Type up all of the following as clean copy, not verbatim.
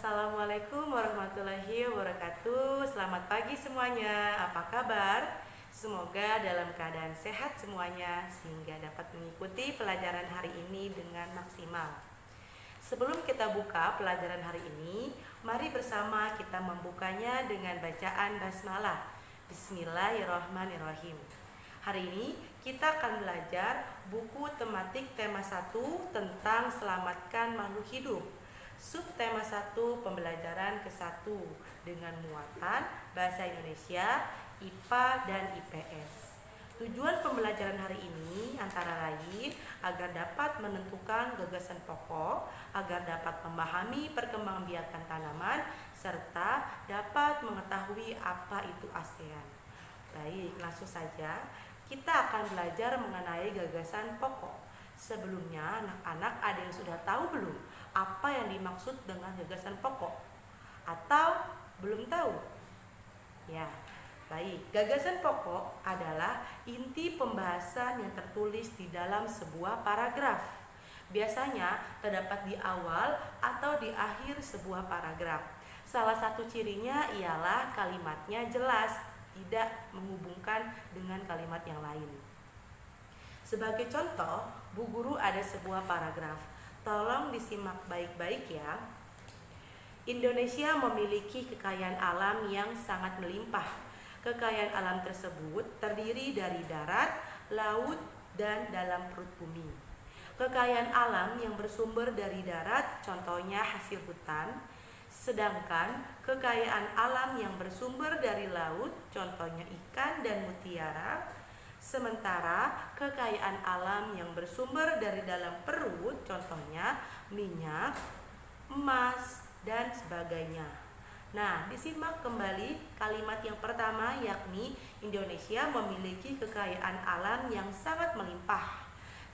Assalamualaikum warahmatullahi wabarakatuh. Selamat pagi semuanya. Apa kabar? Semoga dalam keadaan sehat semuanya sehingga dapat mengikuti pelajaran hari ini dengan maksimal. Sebelum kita buka pelajaran hari ini, mari bersama kita membukanya dengan bacaan basmalah. Bismillahirrahmanirrahim. Hari ini kita akan belajar buku tematik tema 1 tentang selamatkan makhluk hidup. Subtema 1 pembelajaran ke-1 dengan muatan bahasa Indonesia, IPA dan IPS. Tujuan pembelajaran hari ini antara lain agar dapat menentukan gagasan pokok, agar dapat memahami perkembangbiakan tanaman, serta dapat mengetahui apa itu ASEAN. Baik, langsung saja kita akan belajar mengenai gagasan pokok. Sebelumnya anak-anak ada yang sudah tahu belum apa yang dimaksud dengan gagasan pokok? Atau belum tahu? Ya, baik. Gagasan pokok adalah inti pembahasan yang tertulis di dalam sebuah paragraf. Biasanya terdapat di awal atau di akhir sebuah paragraf. Salah satu cirinya ialah kalimatnya jelas, tidak menghubungkan dengan kalimat yang lain. Sebagai contoh, Bu Guru ada sebuah paragraf. Tolong disimak baik-baik ya. Indonesia memiliki kekayaan alam yang sangat melimpah. Kekayaan alam tersebut terdiri dari darat, laut, dan dalam perut bumi. Kekayaan alam yang bersumber dari darat contohnya hasil hutan, sedangkan kekayaan alam yang bersumber dari laut contohnya ikan dan mutiara. Sementara kekayaan alam yang bersumber dari dalam perut contohnya minyak, emas, dan sebagainya. Nah, disimak kembali kalimat yang pertama yakni Indonesia memiliki kekayaan alam yang sangat melimpah.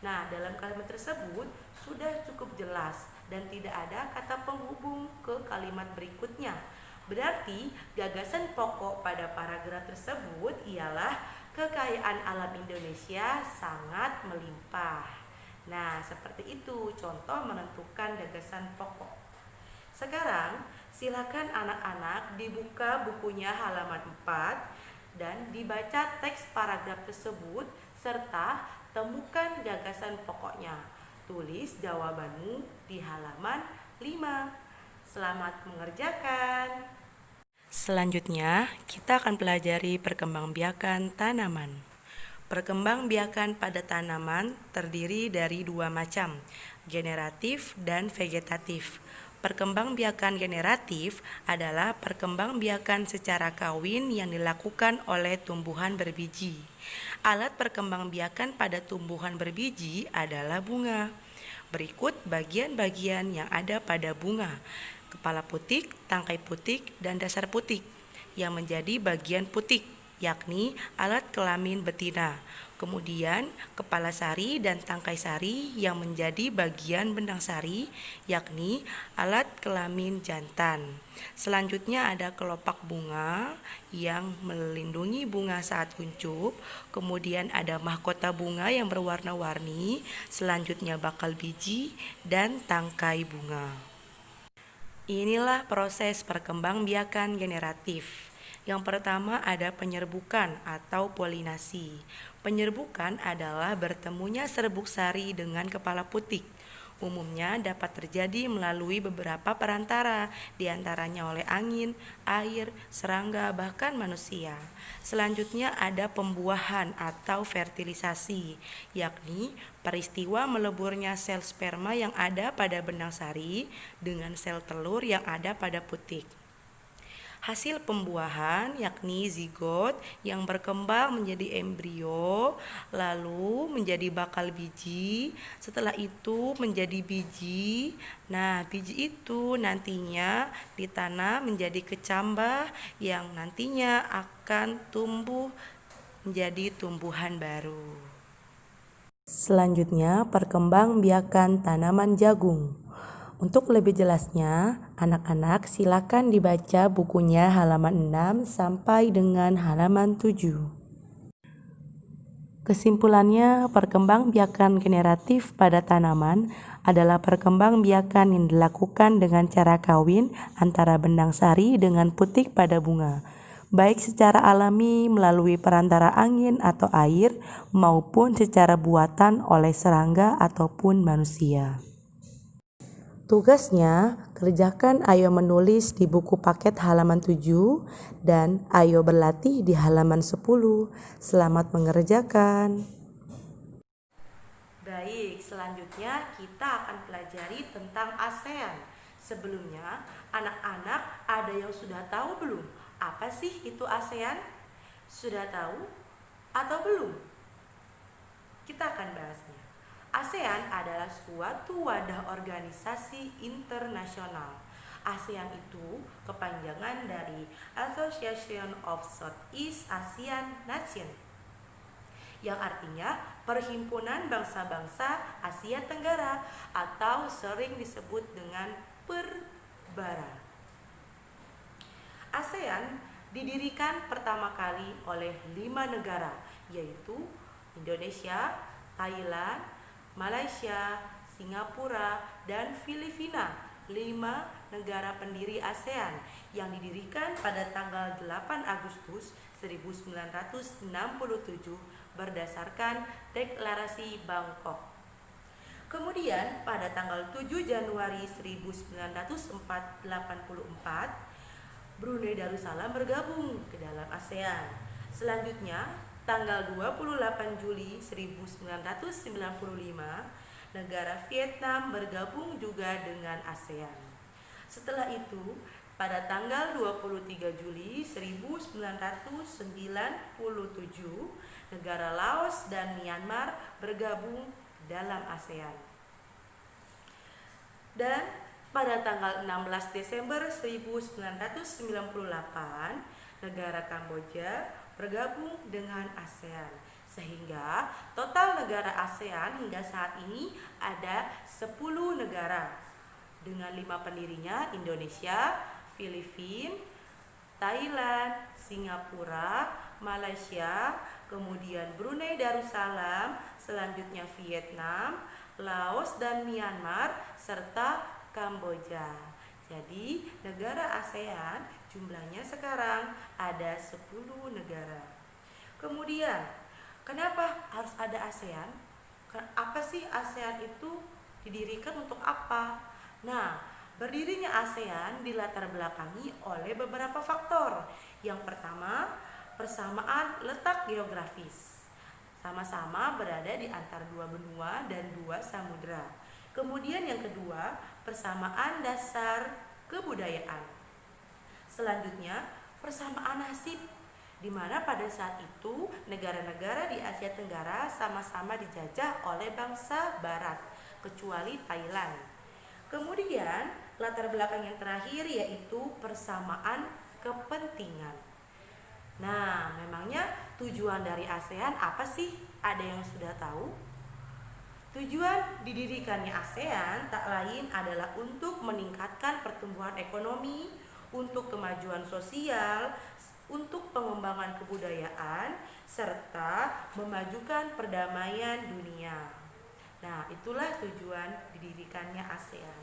Nah, dalam kalimat tersebut sudah cukup jelas dan tidak ada kata penghubung ke kalimat berikutnya. Berarti gagasan pokok pada paragraf tersebut ialah kekayaan alam Indonesia sangat melimpah. Nah, seperti itu contoh menentukan gagasan pokok. Sekarang, silakan anak-anak dibuka bukunya halaman 4 dan dibaca teks paragraf tersebut serta temukan gagasan pokoknya. Tulis jawabanmu di halaman 5. Selamat mengerjakan. Selanjutnya, kita akan pelajari perkembangbiakan tanaman. Perkembangbiakan pada tanaman terdiri dari dua macam, generatif dan vegetatif. Perkembangbiakan generatif adalah perkembangbiakan secara kawin yang dilakukan oleh tumbuhan berbiji. Alat perkembangbiakan pada tumbuhan berbiji adalah bunga. Berikut bagian-bagian yang ada pada bunga: kepala putik, tangkai putik, dan dasar putik yang menjadi bagian putik, yakni alat kelamin betina. Kemudian kepala sari dan tangkai sari yang menjadi bagian benang sari, yakni alat kelamin jantan. Selanjutnya ada kelopak bunga yang melindungi bunga saat kuncup. Kemudian ada mahkota bunga yang berwarna-warni. Selanjutnya bakal biji dan tangkai bunga. Inilah proses perkembangbiakan generatif. Yang pertama ada penyerbukan atau polinasi. Penyerbukan adalah bertemunya serbuk sari dengan kepala putik. Umumnya dapat terjadi melalui beberapa perantara, diantaranya oleh angin, air, serangga, bahkan manusia. Selanjutnya ada pembuahan atau fertilisasi, yakni peristiwa meleburnya sel sperma yang ada pada benang sari dengan sel telur yang ada pada putik. Hasil pembuahan yakni zigot yang berkembang menjadi embrio, lalu menjadi bakal biji, setelah itu menjadi biji. Nah, biji itu nantinya ditanam menjadi kecambah yang nantinya akan tumbuh menjadi tumbuhan baru. Selanjutnya, perkembangbiakan tanaman jagung. Untuk lebih jelasnya, anak-anak silakan dibaca bukunya halaman 6 sampai dengan halaman 7. Kesimpulannya, perkembangbiakan generatif pada tanaman adalah perkembangbiakan yang dilakukan dengan cara kawin antara benang sari dengan putik pada bunga, baik secara alami melalui perantara angin atau air maupun secara buatan oleh serangga ataupun manusia. Tugasnya, kerjakan ayo menulis di buku paket halaman 7 dan ayo berlatih di halaman 10. Selamat mengerjakan. Baik, selanjutnya kita akan pelajari tentang ASEAN. Sebelumnya, anak-anak ada yang sudah tahu belum? Apa sih itu ASEAN? Sudah tahu atau belum? Kita akan bahasnya. ASEAN adalah suatu wadah organisasi internasional. ASEAN itu kepanjangan dari Association of Southeast Asian Nations, yang artinya Perhimpunan Bangsa-Bangsa Asia Tenggara atau sering disebut dengan Perbara. ASEAN didirikan pertama kali oleh 5 negara, yaitu Indonesia, Thailand, Malaysia, Singapura, dan Filipina, 5 negara pendiri ASEAN yang didirikan pada tanggal 8 Agustus 1967 berdasarkan Deklarasi Bangkok. Kemudian pada tanggal 7 Januari 1984, Brunei Darussalam bergabung ke dalam ASEAN. Selanjutnya, tanggal 28 Juli 1995, negara Vietnam bergabung juga dengan ASEAN. Setelah itu, pada tanggal 23 Juli 1997, negara Laos dan Myanmar bergabung dalam ASEAN. Dan pada tanggal 16 Desember 1998, negara Kamboja bergabung dengan ASEAN, sehingga total negara ASEAN hingga saat ini ada 10 negara dengan 5 pendirinya: Indonesia, Filipina, Thailand, Singapura, Malaysia, kemudian Brunei Darussalam, selanjutnya Vietnam, Laos dan Myanmar, serta Kamboja. Jadi negara ASEAN jumlahnya sekarang ada 10 negara. Kemudian, kenapa harus ada ASEAN? Apa sih ASEAN itu didirikan untuk apa? Nah, berdirinya ASEAN dilatar belakangi oleh beberapa faktor. Yang pertama, persamaan letak geografis. Sama-sama berada di antara 2 benua dan 2 samudra. Kemudian yang kedua, persamaan dasar kebudayaan. Selanjutnya, persamaan nasib, di mana pada saat itu negara-negara di Asia Tenggara sama-sama dijajah oleh bangsa Barat, kecuali Thailand. Kemudian, latar belakang yang terakhir yaitu persamaan kepentingan. Nah, memangnya tujuan dari ASEAN apa sih? Ada yang sudah tahu? Tujuan didirikannya ASEAN tak lain adalah untuk meningkatkan pertumbuhan ekonomi, untuk kemajuan sosial, untuk pengembangan kebudayaan, serta memajukan perdamaian dunia. Nah, itulah tujuan didirikannya ASEAN.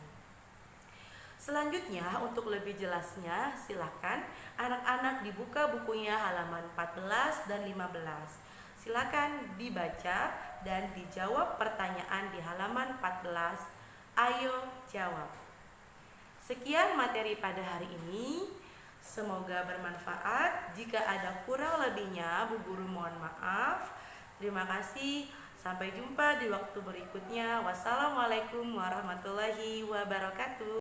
Selanjutnya, untuk lebih jelasnya, silakan anak-anak dibuka bukunya halaman 14 dan 15. Silakan dibaca dan dijawab pertanyaan di halaman 14. Ayo jawab. Sekian materi pada hari ini. Semoga bermanfaat. Jika ada kurang lebihnya, Bu Guru mohon maaf. Terima kasih. Sampai jumpa di waktu berikutnya. Wassalamualaikum warahmatullahi wabarakatuh.